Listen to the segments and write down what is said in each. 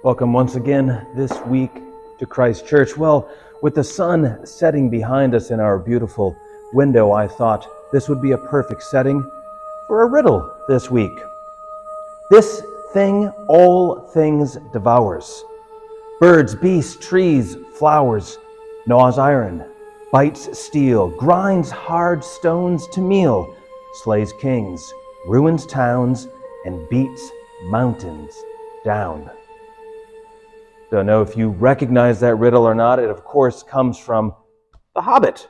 Welcome once again this week to Christ Church. Well, with the sun setting behind us in our beautiful window, I thought this would be a perfect setting for a riddle this week. This thing all things devours. Birds, beasts, trees, flowers, gnaws iron, bites steel, grinds hard stones to meal, slays kings, ruins towns, and beats mountains down. Don't know if you recognize that riddle or not. It, of course, comes from The Hobbit,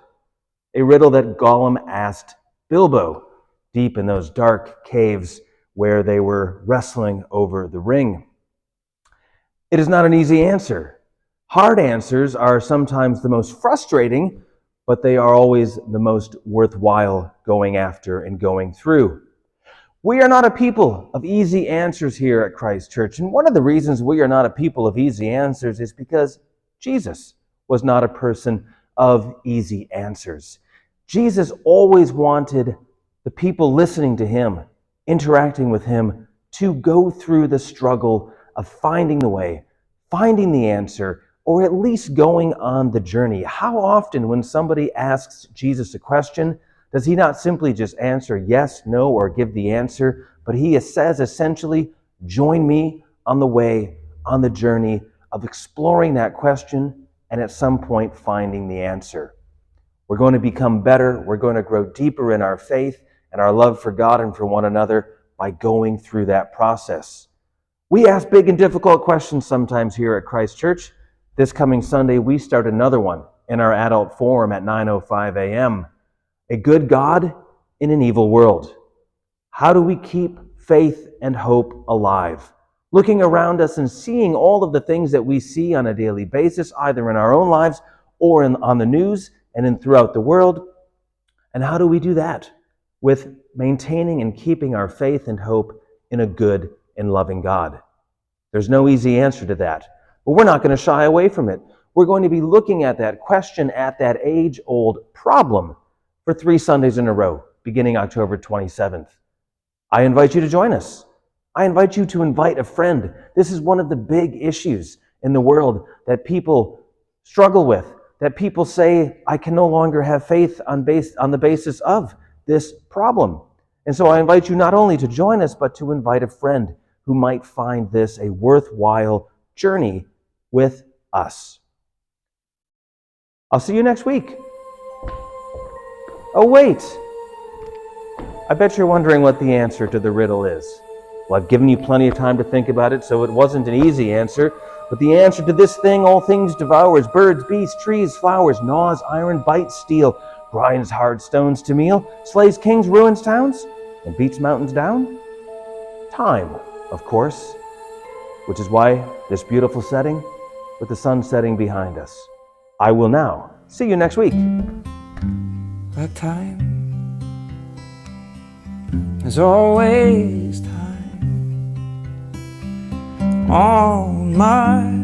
a riddle that Gollum asked Bilbo deep in those dark caves where they were wrestling over the ring. It is not an easy answer. Hard answers are sometimes the most frustrating, but they are always the most worthwhile going after and going through. We are not a people of easy answers here at Christ Church. And one of the reasons we are not a people of easy answers is because Jesus was not a person of easy answers. Jesus always wanted the people listening to him, interacting with him, to go through the struggle of finding the way, finding the answer, or at least going on the journey. How often when somebody asks Jesus a question, does he not simply just answer yes, no, or give the answer, but he says essentially, join me on the way, on the journey of exploring that question and at some point finding the answer. We're going to become better. We're going to grow deeper in our faith and our love for God and for one another by going through that process. We ask big and difficult questions sometimes here at Christ Church. This coming Sunday, we start another one in our adult forum at 9:05 a.m. A good God in an evil world. How do we keep faith and hope alive? Looking around us and seeing all of the things that we see on a daily basis, either in our own lives or on the news and throughout the world. And how do we do that? With maintaining and keeping our faith and hope in a good and loving God. There's no easy answer to that, but we're not going to shy away from it. We're going to be looking at that question, at that age-old problem, for 3 Sundays in a row, beginning October 27th. I invite you to join us. I invite you to invite a friend. This is one of the big issues in the world that people struggle with, that people say, I can no longer have faith on the basis of this problem. And so I invite you not only to join us, but to invite a friend who might find this a worthwhile journey with us. I'll see you next week. Oh, wait. I bet you're wondering what the answer to the riddle is. Well, I've given you plenty of time to think about it, so it wasn't an easy answer. But the answer to this thing all things devours, birds, beasts, trees, flowers, gnaws iron, bites steel, grinds hard stones to meal, slays kings, ruins towns, and beats mountains down? Time, of course. Which is why this beautiful setting, with the sun setting behind us. I will now see you next week. But time is always time on my